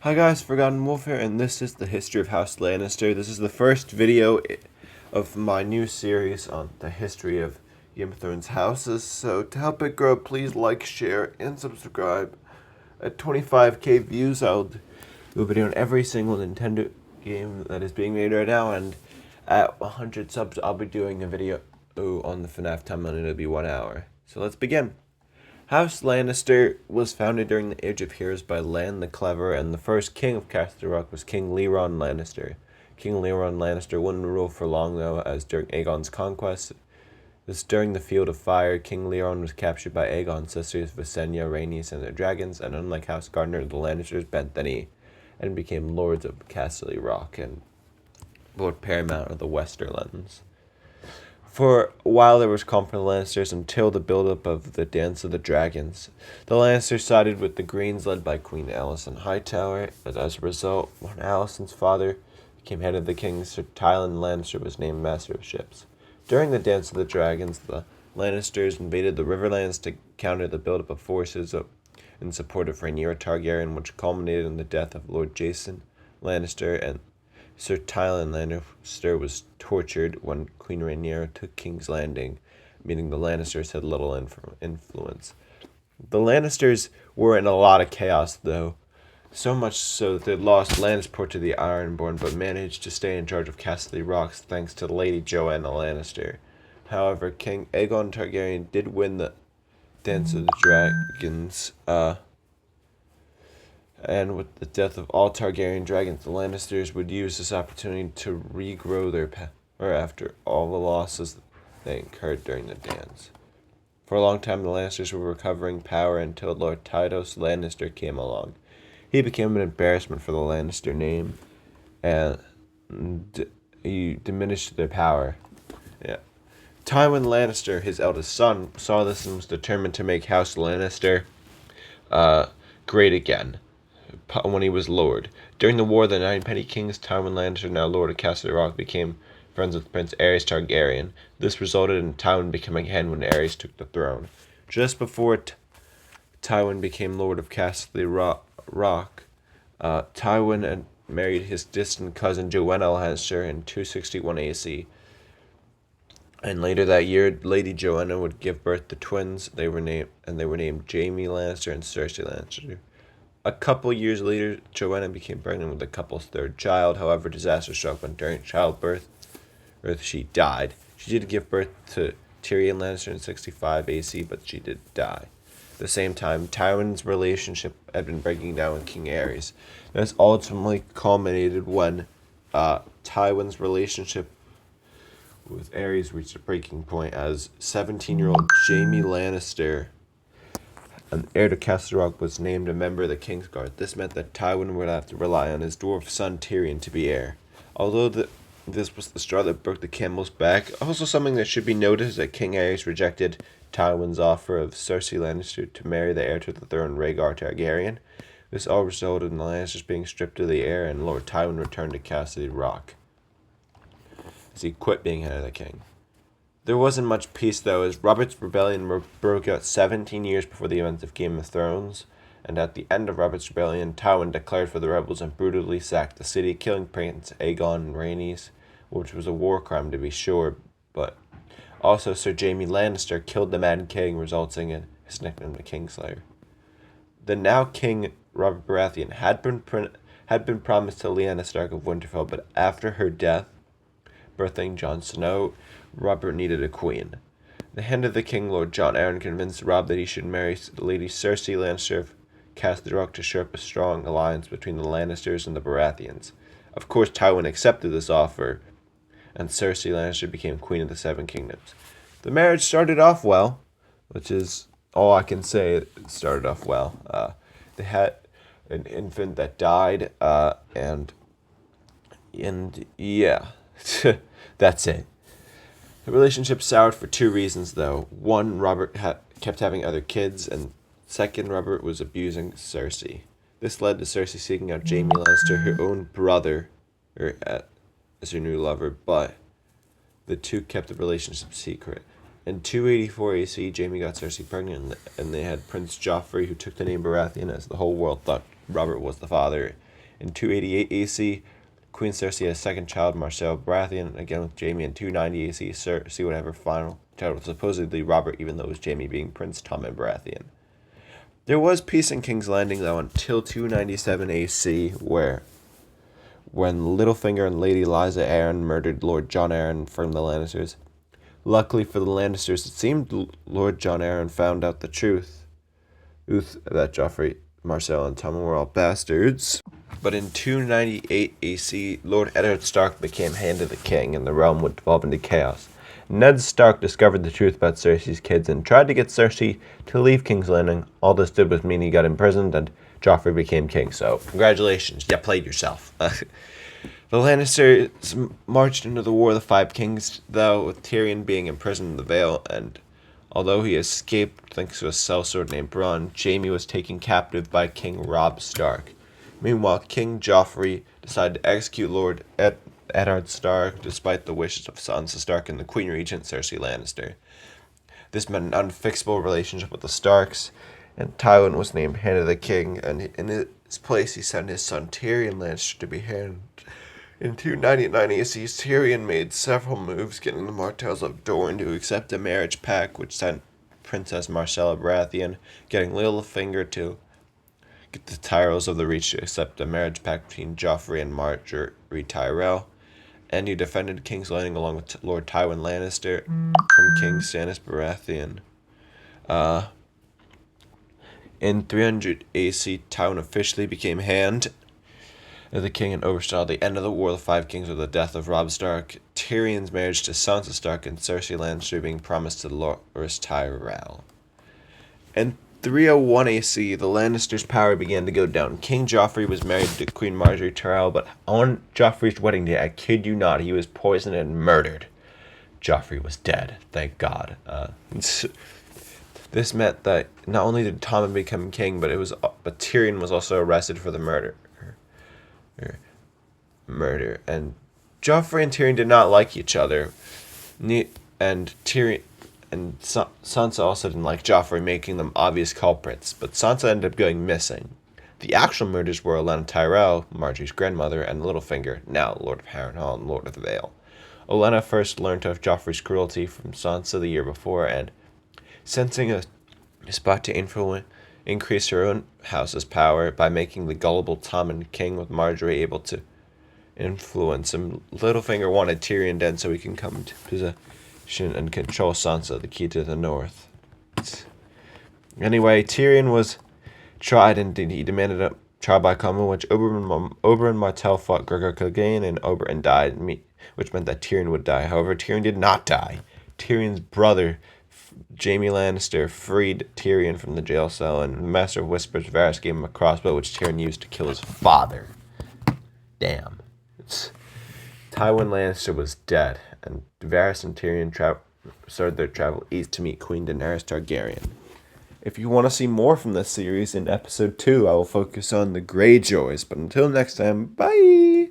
Hi guys, Forgotten Wolf here, and this is the history of House Lannister. This is the first video of my new series on the history of Game of Thrones houses. So to help it grow, please like, share, and subscribe. At 25k views, I'll do a video on every single Nintendo game that is being made right now, and at 100 subs, I'll be doing a video on the FNAF Timeline. It'll be 1 hour. So let's begin. House Lannister was founded during the Age of Heroes by Lan the Clever, and the first king of Castle Rock was King Leron Lannister. King Leron Lannister wouldn't rule for long, though, as during Aegon's conquest. This during the Field of Fire, King Leron was captured by Aegon's sisters Visenya, Rhaenys, and their dragons, and unlike House Gardner, the Lannisters bent the knee and became lords of Castle Rock and Lord Paramount of the Westerlands. For a while, there was calm for the Lannisters until the build-up of the Dance of the Dragons. The Lannisters sided with the Greens, led by Queen Alicent Hightower, but as a result, when Alicent's father became head of the King, Sir Tywin Lannister was named Master of Ships. During the Dance of the Dragons, the Lannisters invaded the Riverlands to counter the build-up of forces in support of Rhaenyra Targaryen, which culminated in the death of Lord Jason Lannister, and Sir Tywin Lannister was tortured when Queen Rhaenyra took King's Landing, meaning the Lannisters had little influence. The Lannisters were in a lot of chaos, though, so much so that they lost Lannisport to the Ironborn, but managed to stay in charge of Castle Rock thanks to Lady Joanna Lannister. However, King Aegon Targaryen did win the Dance of the Dragons, and with the death of all Targaryen dragons, the Lannisters would use this opportunity to regrow their power after all the losses they incurred during the dance. For a long time, the Lannisters were recovering power until Lord Tydos Lannister came along. He became an embarrassment for the Lannister name, and he diminished their power. Tywin Lannister, his eldest son, saw this and was determined to make House Lannister great again when he was Lord. During the War of the Nine Petty Kings, Tywin Lannister, now Lord of Castle Rock, became friends with Prince Aerys Targaryen. This resulted in Tywin becoming head when Aerys took the throne. Just before Tywin became Lord of Castle Rock, Tywin had married his distant cousin Joanna Lannister in 261 AC. And later that year, Lady Joanna would give birth to twins. They were named Jaime Lannister and Cersei Lannister. A couple years later, Joanna became pregnant with the couple's third child. However, disaster struck when during childbirth, she died. She did give birth to Tyrion Lannister in 65 AC, but she did die. At the same time, Tywin's relationship had been breaking down with King Aerys. This ultimately culminated when Tywin's relationship with Aerys reached a breaking point as 17-year-old Jaime Lannister, an heir to Castle Rock, was named a member of the Kingsguard. This meant that Tywin would have to rely on his dwarf son Tyrion to be heir. Although this was the straw that broke the camel's back, also something that should be noted is that King Aerys rejected Tywin's offer of Cersei Lannister to marry the heir to the throne, Rhaegar Targaryen. This all resulted in the Lannisters being stripped of the heir, and Lord Tywin returned to Castle Rock as he quit being head of the king. There wasn't much peace, though, as Robert's Rebellion broke out 17 years before the events of Game of Thrones, and at the end of Robert's Rebellion, Tywin declared for the rebels and brutally sacked the city, killing Prince Aegon and Rhaenys, which was a war crime to be sure, but also Sir Jaime Lannister killed the Mad King, resulting in his nickname the Kingslayer. The now King Robert Baratheon had been promised to Lyanna Stark of Winterfell, but after her death, birthing Jon Snow, Robert needed a queen. The hand of the king, Lord Jon Arryn, convinced Robb that he should marry Lady Cersei Lannister of Castle Rock to shore up a strong alliance between the Lannisters and the Baratheons. Of course, Tywin accepted this offer, and Cersei Lannister became Queen of the Seven Kingdoms. The marriage started off well, which is all I can say. It started off well. They had an infant that died, and yeah, that's it. The relationship soured for two reasons, though. One, Robert kept having other kids, and second, Robert was abusing Cersei. This led to Cersei seeking out Jaime Lannister, her own brother, as her new lover, but the two kept the relationship secret. In 284 AC, Jaime got Cersei pregnant, and they had Prince Joffrey, who took the name Baratheon, as the whole world thought Robert was the father. In 288 AC, Queen Cersei had a second child, Marcel Baratheon, again with Jaime. In 290 AC, Cersei would have her final child with supposedly Robert, even though it was Jaime, being Prince Tommen Baratheon. There was peace in King's Landing, though, until 297 AC, when Littlefinger and Lady Lysa Arryn murdered Lord Jon Arryn from the Lannisters. Luckily for the Lannisters, it seemed Lord Jon Arryn found out the truth that Joffrey, Marcel, and Tommen were all bastards. But in 298 AC, Lord Eddard Stark became Hand of the King, and the realm would devolve into chaos. Ned Stark discovered the truth about Cersei's kids and tried to get Cersei to leave King's Landing. All this did was mean he got imprisoned, and Joffrey became king. So, congratulations, you played yourself. The Lannisters marched into the War of the Five Kings, though, with Tyrion being imprisoned in the Vale, and although he escaped thanks to a sellsword named Bronn, Jaime was taken captive by King Robb Stark. Meanwhile, King Joffrey decided to execute Lord Eddard Stark, despite the wishes of Sansa Stark and the Queen Regent Cersei Lannister. This meant an unfixable relationship with the Starks, and Tywin was named Hand of the King, and in his place he sent his son Tyrion Lannister to be Hand. In 299 AC, Tyrion made several moves, getting the Martells of Dorne to accept a marriage pact, which sent Princess Marcella Baratheon, getting Littlefinger to get the Tyrells of the Reach to accept a marriage pact between Joffrey and Marjorie Tyrell, and he defended King's Landing along with Lord Tywin Lannister from King Stannis Baratheon. In 300 AC, Tywin officially became Hand of the King and oversaw the end of the War of the Five Kings with the death of Robb Stark, Tyrion's marriage to Sansa Stark, and Cersei Lannister being promised to Loras Tyrell. In 301 AC, the Lannisters' power began to go down. King Joffrey was married to Queen Marjorie Tyrell, but on Joffrey's wedding day, I kid you not, he was poisoned and murdered. Joffrey was dead, thank God. This meant that not only did Tommen become king, but Tyrion was also arrested for the murder. And Joffrey and Tyrion did not like each other, and Tyrion and Sansa also didn't like Joffrey, making them obvious culprits, but Sansa ended up going missing. The actual murders were Olenna Tyrell, Marjorie's grandmother, and Littlefinger, now Lord of Harrenhal and Lord of the Vale. Olenna first learned of Joffrey's cruelty from Sansa the year before, and sensing a spot to increase her own house's power by making the gullible Tommen king, with Marjorie able to influence him, Littlefinger wanted Tyrion dead so he can come into possession and control Sansa, the key to the north. Anyway, Tyrion was tried, and he demanded a trial by combat, which Oberyn Martell fought Gregor Clegane, and Oberyn died, which meant that Tyrion would die. However, Tyrion did not die. Tyrion's brother, Jaime Lannister, freed Tyrion from the jail cell, and the Master of Whispers, Varys, gave him a crossbow, which Tyrion used to kill his father. Damn. Tywin Lannister was dead, and Varys and Tyrion started their travel east to meet Queen Daenerys Targaryen. If you want to see more from this series, in episode 2, I will focus on the Greyjoys. But until next time, bye!